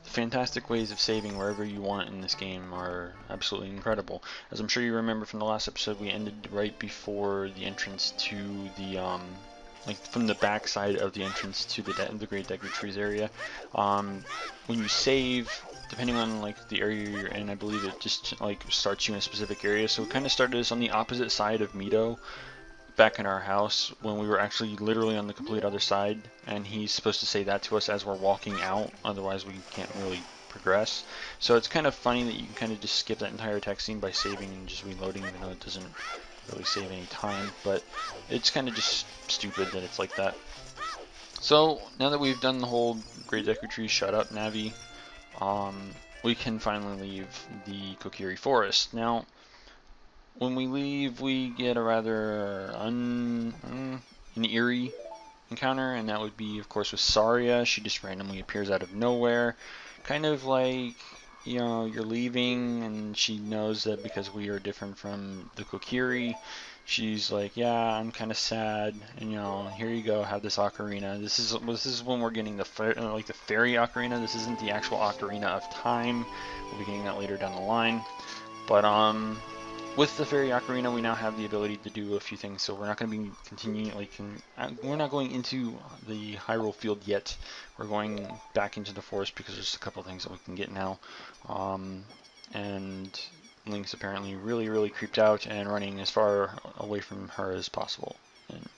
fantastic ways of saving wherever you want in this game are absolutely incredible. As I'm sure you remember from the last episode, we ended right before the entrance to the like from the back side of the entrance to the Great Deku Trees area. When you save, depending on like the area you're in, I believe it just like starts you in a specific area. So it kind of started us on the opposite side of Mito, back in our house, when we were actually literally on the complete other side, and he's supposed to say that to us as we're walking out, otherwise we can't really progress. So it's kind of funny that you can kind of just skip that entire text scene by saving and just reloading, even though it doesn't really save any time, but it's kind of just stupid that it's like that. So now that we've done the whole Great Deku Tree shut up Navi, we can finally leave the Kokiri Forest. Now, when we leave, we get a rather an eerie encounter, and that would be, of course, with Saria. She just randomly appears out of nowhere, kind of like, you know, you're leaving, and she knows that because we are different from the Kokiri, she's like, yeah, I'm kind of sad, and you know, here you go, have this ocarina. This is when we're getting the like the fairy ocarina. This isn't the actual ocarina of time. We'll be getting that later down the line, but with the Fairy Ocarina, we now have the ability to do a few things, so we're not going to be continuing, like, we're not going into the Hyrule field yet. We're going back into the forest because there's a couple things that we can get now. And Link's apparently really creeped out and running as far away from her as possible. And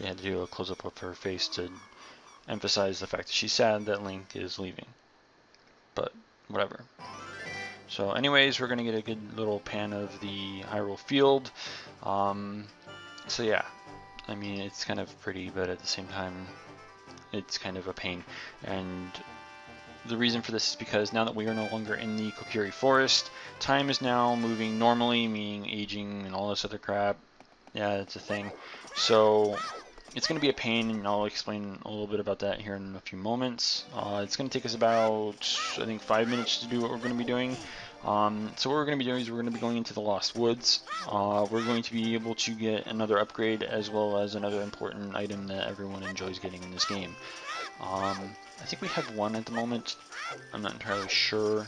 they had to do a close-up of her face to emphasize the fact that she's sad that Link is leaving. But, whatever. So anyways, we're going to get a good little pan of the Hyrule field. So yeah, I mean, it's kind of pretty, but at the same time, it's kind of a pain. And the reason for this is because now that we are no longer in the Kokiri Forest, time is now moving normally, meaning aging and all this other crap. Yeah, it's a thing. So it's going to be a pain, and I'll explain a little bit about that here in a few moments. It's going to take us about, I think, 5 minutes to do what we're going to be doing. So what we're going to be doing is we're going to be going into the Lost Woods. We're going to be able to get another upgrade as well as another important item that everyone enjoys getting in this game. I think we have one at the moment. I'm not entirely sure,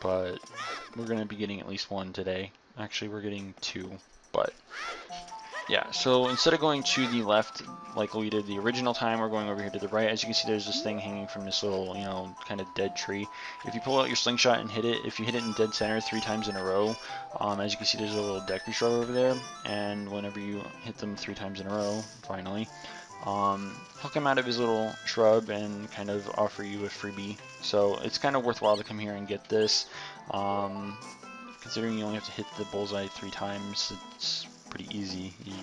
but we're going to be getting at least one today. Actually, we're getting two, but yeah, so instead of going to the left like we did the original time, we're going over here to the right. As you can see, there's this thing hanging from this little, you know, kind of dead tree. If you pull out your slingshot and hit it, if you hit it in dead center 3 times in a row, as you can see, there's a little Deku Shrub over there, and whenever you hit them 3 times in a row, finally, he'll come out of his little shrub and kind of offer you a freebie. So it's kind of worthwhile to come here and get this. Considering you only have to hit the bullseye 3 times, it's pretty easy. You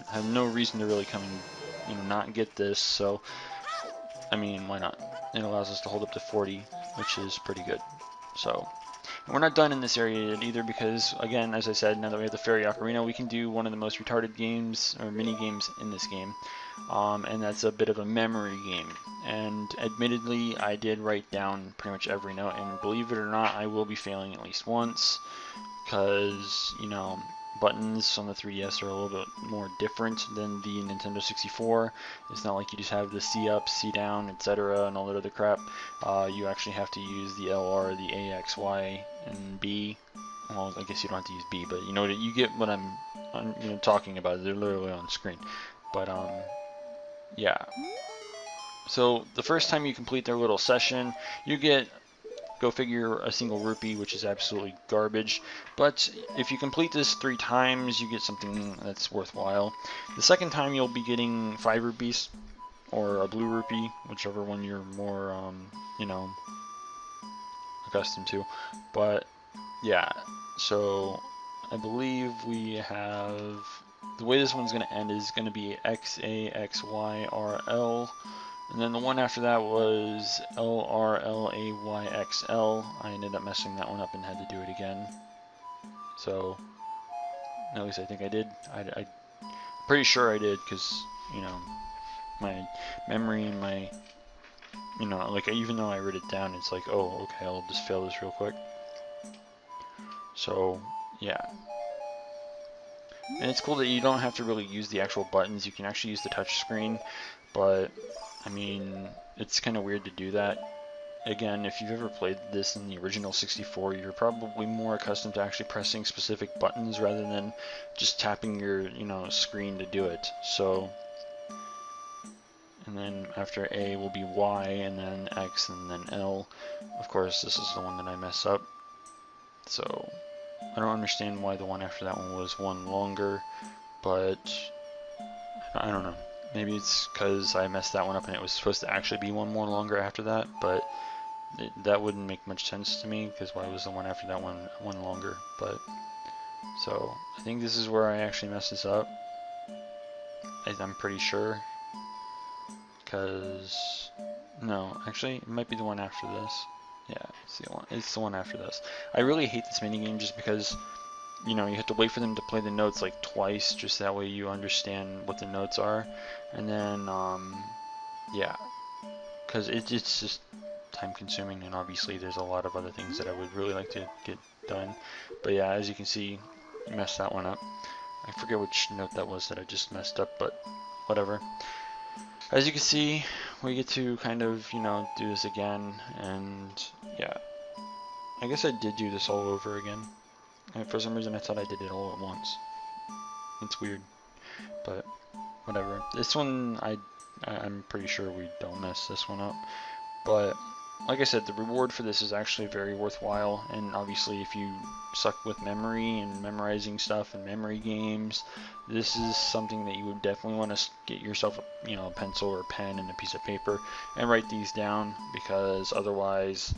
have no reason to really come and, you know, not get this, so I mean, why not? It allows us to hold up to 40, which is pretty good. So we're not done in this area yet either, because again, as I said, now that we have the Fairy Ocarina, we can do one of the most retarded games or mini games in this game, and that's a bit of a memory game. And admittedly, I did write down pretty much every note, and believe it or not, I will be failing at least once, because, you know, buttons on the 3DS are a little bit more different than the Nintendo 64. It's not like you just have the C up, C down, etc. and all that other crap. You actually have to use the LR, the A, X, Y, and B. Well, I guess you don't have to use B, but you know, you get what I'm talking about. They're literally on screen. But yeah. So the first time you complete their little session, you get, go figure, a single rupee, which is absolutely garbage. But if you complete this 3 times, you get something that's worthwhile. The second time you'll be getting 5 rupees, or a blue rupee, whichever one you're more, you know, accustomed to. But yeah, so I believe we have, the way this one's going to end is going to be X, A, X, Y, R, L. And then the one after that was LRLAYXL. I ended up messing that one up and had to do it again. So, at least I think I did. I'm pretty sure I did, because, you know, my memory and my, you know, like, even though I wrote it down, it's like, oh, okay, I'll just fail this real quick. So, yeah. And it's cool that you don't have to really use the actual buttons. You can actually use the touch screen, but I mean, it's kind of weird to do that. again, if you've ever played this in the original 64, you're probably more accustomed to actually pressing specific buttons rather than just tapping your, screen to do it. So, and then after A will be Y, and then X, and then L. Of course, this is the one that I mess up. So, I don't understand why the one after that one was one longer, but I don't know. Maybe it's because I messed that one up and it was supposed to actually be one more longer after that, but that wouldn't make much sense to me, because why was the one after that one longer? But so I think this is where I actually messed this up. I'm pretty sure, because no, actually it might be the one after this. Yeah, it's the one after this. I really hate this minigame just because you have to wait for them to play the notes like twice, just that way you understand what the notes are, and then yeah, because it's just time consuming, and obviously there's a lot of other things that I would really like to get done. But yeah, as you can see, I messed that one up. I forget which note that was that I just messed up, but whatever. As you can see, we get to kind of, do this again, and yeah, I guess I did do this all over again. And for some reason I thought I did it all at once. It's weird, but whatever. This one, I'm pretty sure we don't mess this one up, but like I said, the reward for this is actually very worthwhile, and obviously if you suck with memory and memorizing stuff and memory games, this is something that you would definitely want to get yourself a pencil or a pen and a piece of paper and write these down, because otherwise,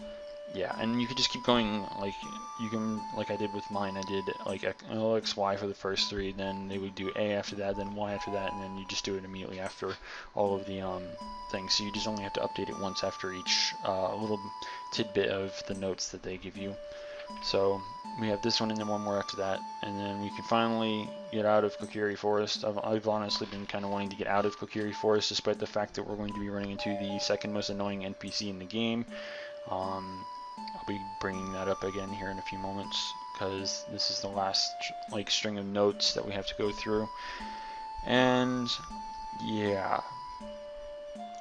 yeah, and you could just keep going, like you can, like I did with mine. I did like X, Y for the first three, then they would do A after that, then Y after that, and then you just do it immediately after all of the things. So you just only have to update it once after each little tidbit of the notes that they give you. So we have this one and then one more after that, and then we can finally get out of Kokiri Forest. I've honestly been kind of wanting to get out of Kokiri Forest, despite the fact that we're going to be running into the second most annoying NPC in the game. I'll be bringing that up again here in a few moments, because this is the last string of notes that we have to go through. And yeah,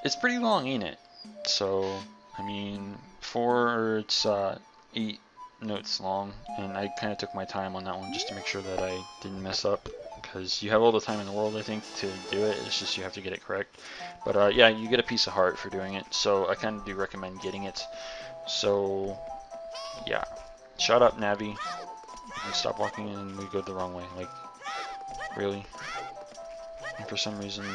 it's pretty long, ain't it? So I mean, it's 8 notes long, and I kind of took my time on that one just to make sure that I didn't mess up, because you have all the time in the world, I think, to do it. It's just you have to get it correct. But yeah, you get a piece of heart for doing it, so I kind of do recommend getting it. So yeah, shut up, Navi, and stop walking and we go the wrong way. Like, really? And for some reason,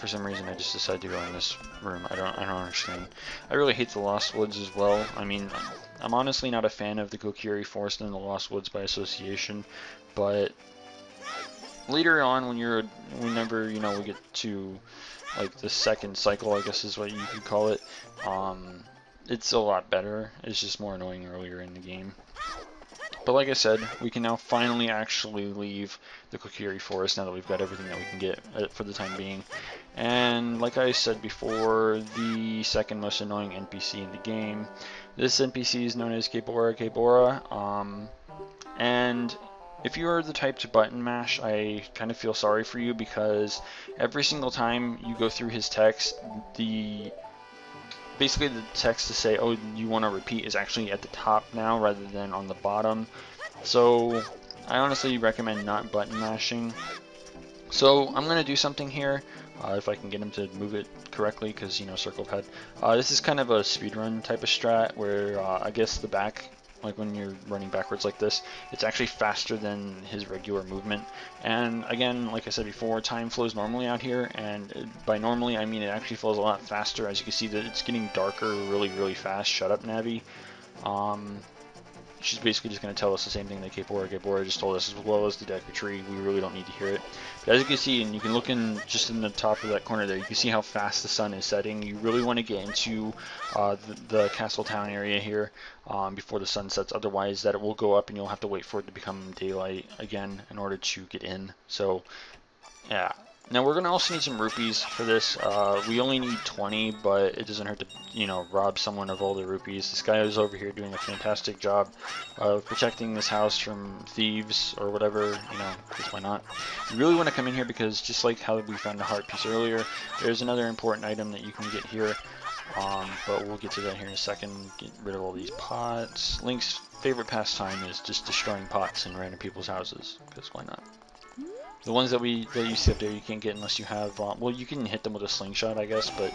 I just decided to go in this room. I don't understand. I really hate the Lost Woods as well. I mean, I'm honestly not a fan of the Kokiri Forest and the Lost Woods by association, but later on, whenever we get to the second cycle, I guess is what you could call it, it's a lot better. It's just more annoying earlier in the game. But like I said, we can now finally actually leave the Kokiri Forest now that we've got everything that we can get for the time being. And like I said before, the second most annoying NPC in the game, this NPC is known as Kebora. And if you are the type to button mash, I kind of feel sorry for you, because every single time you go through his text, basically the text to say, oh, you want to repeat, is actually at the top now rather than on the bottom. So I honestly recommend not button mashing. So I'm going to do something here, if I can get him to move it correctly, because, circle pad. This is kind of a speedrun type of strat where I guess the back, when you're running backwards like this, it's actually faster than his regular movement. And again, like I said before, time flows normally out here, and by normally I mean it actually flows a lot faster. As you can see, that it's getting darker really, really fast. Shut up, Navi. She's basically just going to tell us the same thing that Kebora just told us, as well as the Deku Tree. We really don't need to hear it. But as you can see, and you can look in just in the top of that corner there, you can see how fast the sun is setting. You really want to get into the Castle Town area here before the sun sets. Otherwise, that it will go up and you'll have to wait for it to become daylight again in order to get in. So yeah, Now we're gonna also need some rupees for this. We only need 20, but it doesn't hurt to, you know, rob someone of all the rupees. This guy is over here doing a fantastic job of protecting this house from thieves or whatever, you know, because why not? You really want to come in here because just like how we found the heart piece earlier, there's another important item that you can get here. But we'll get to that here in a second. Get rid of all these pots. Link's favorite pastime is just destroying pots in random people's houses, because why not? The ones that you see up there, you can't get unless you have. Well, you can hit them with a slingshot, I guess, but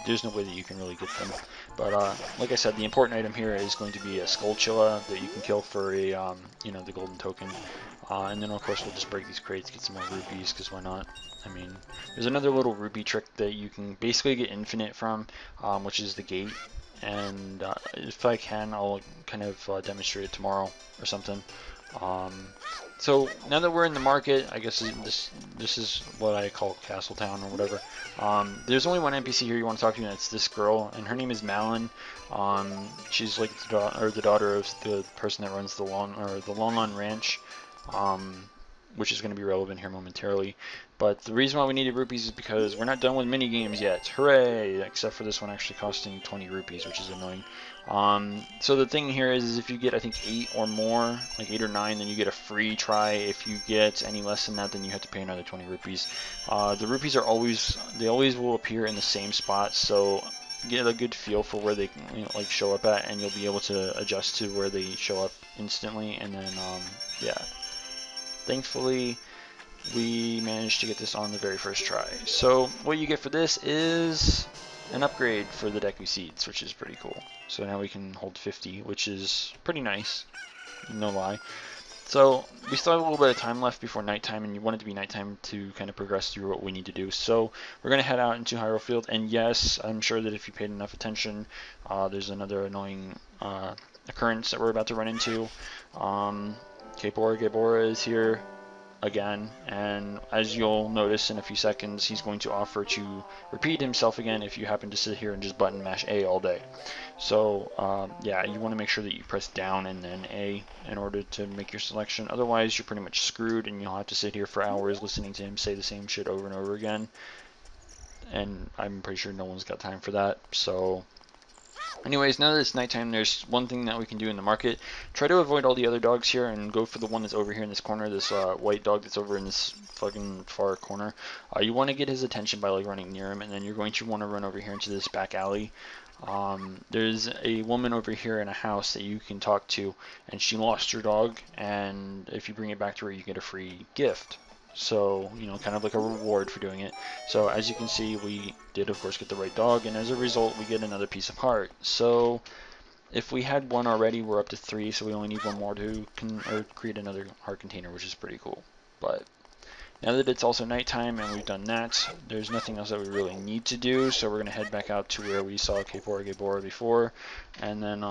there's no way that you can really get them. But like I said, the important item here is going to be a Skullchilla that you can kill for a, you know, the golden token. And then of course we'll just break these crates, get some more rupees, because why not? I mean, there's another little rupee trick that you can basically get infinite from, which is the gate. And if I can, I'll kind of demonstrate it tomorrow or something. So now that we're in the market, I guess this is what I call Castle Town or whatever. There's only one NPC here you want to talk to, and it's this girl, and her name is Malin. She's like the daughter of the person that runs the Lon Ranch, which is going to be relevant here momentarily. But the reason why we needed rupees is because we're not done with mini games yet. Hooray! Except for this one actually costing 20 rupees, which is annoying. So the thing here is if you get, I think, 8 or more, like 8 or 9, then you get a free try. If you get any less than that, then you have to pay another 20 rupees. The rupees are always will appear in the same spot, so get a good feel for where they, you know, like show up at, and you'll be able to adjust to where they show up instantly. And then yeah, thankfully we managed to get this on the very first try. So what you get for this is an upgrade for the Deku Seeds, which is pretty cool. So now we can hold 50, which is pretty nice, no lie. So we still have a little bit of time left before nighttime, and you want it to be nighttime to kind of progress through what we need to do. So we're going to head out into Hyrule Field, and yes, I'm sure that if you paid enough attention, there's another annoying occurrence that we're about to run into. Gebora is here again, and as you'll notice in a few seconds, he's going to offer to repeat himself again if you happen to sit here and just button mash A all day. So yeah, you want to make sure that you press down and then A in order to make your selection. Otherwise you're pretty much screwed, and you'll have to sit here for hours listening to him say the same shit over and over again, and I'm pretty sure no one's got time for that. So anyways, now that it's nighttime, there's one thing that we can do in the market. Try to avoid all the other dogs here and go for the one that's over here in this corner, this white dog that's over in this fucking far corner. You want to get his attention by like running near him, and then you're going to want to run over here into this back alley. There's a woman over here in a house that you can talk to, and she lost her dog, and if you bring it back to her, you get a free gift. So, you know, kind of like a reward for doing it. So as you can see, we did of course get the right dog, and as a result we get another piece of heart. So if we had one already, we're up to 3, so we only need one more to create another heart container, which is pretty cool. But now that it's also nighttime and we've done that, there's nothing else that we really need to do, so we're going to head back out to where we saw Gebora before, and then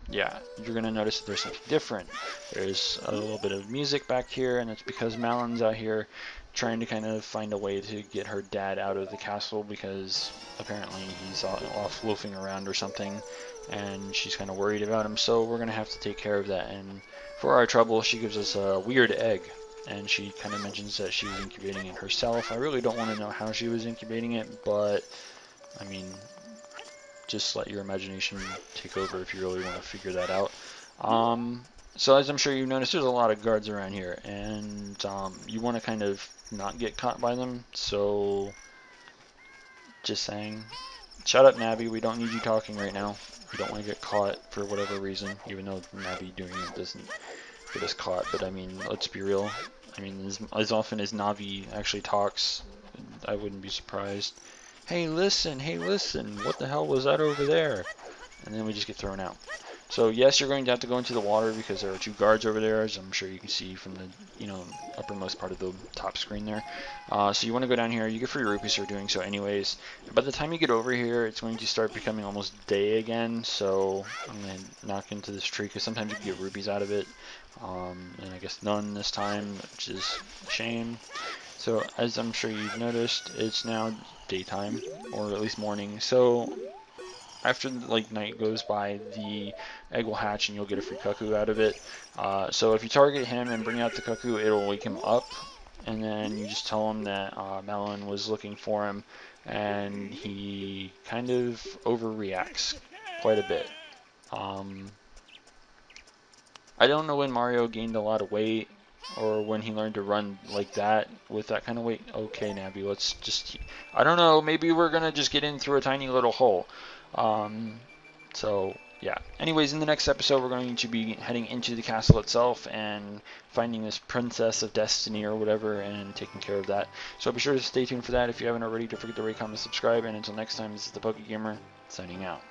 yeah, you're going to notice that there's something different. There's a little bit of music back here, and it's because Malin's out here trying to kind of find a way to get her dad out of the castle, because apparently he's off loafing around or something, and she's kind of worried about him, so we're going to have to take care of that. And for our trouble, she gives us a weird egg, and she kind of mentions that she was incubating it herself. I really don't want to know how she was incubating it, but I mean, just let your imagination take over if you really want to figure that out. So as I'm sure you've noticed, there's a lot of guards around here, and you want to kind of not get caught by them, so just saying. Shut up, Navi, we don't need you talking right now. We don't want to get caught for whatever reason, even though Navi doing it doesn't get us caught. But I mean, let's be real. I mean, as often as Navi actually talks, I wouldn't be surprised. Hey listen, what the hell was that over there? And then we just get thrown out. So yes, you're going to have to go into the water because there are 2 guards over there, as I'm sure you can see from the, you know, uppermost part of the top screen there. So you want to go down here. You get free rupees for doing so anyways. By the time you get over here, it's going to start becoming almost day again, so I'm going to knock into this tree because sometimes you can get rupees out of it. And I guess none this time, which is a shame. So as I'm sure you've noticed, it's now daytime, or at least morning. So after like night goes by, the egg will hatch and you'll get a free cuckoo out of it. So if you target him and bring out the cuckoo, it'll wake him up, and then you just tell him that Malon was looking for him, and he kind of overreacts quite a bit. I don't know when Mario gained a lot of weight, or when he learned to run like that with that kind of weight. Okay, Navi, let's just, I don't know, maybe we're gonna just get in through a tiny little hole. So yeah, anyways, in the next episode we're going to be heading into the castle itself and finding this Princess of Destiny or whatever and taking care of that. So be sure to stay tuned for that. If you haven't already, don't forget to rate, comment, subscribe, and until next time, this is the PokeGamer signing out.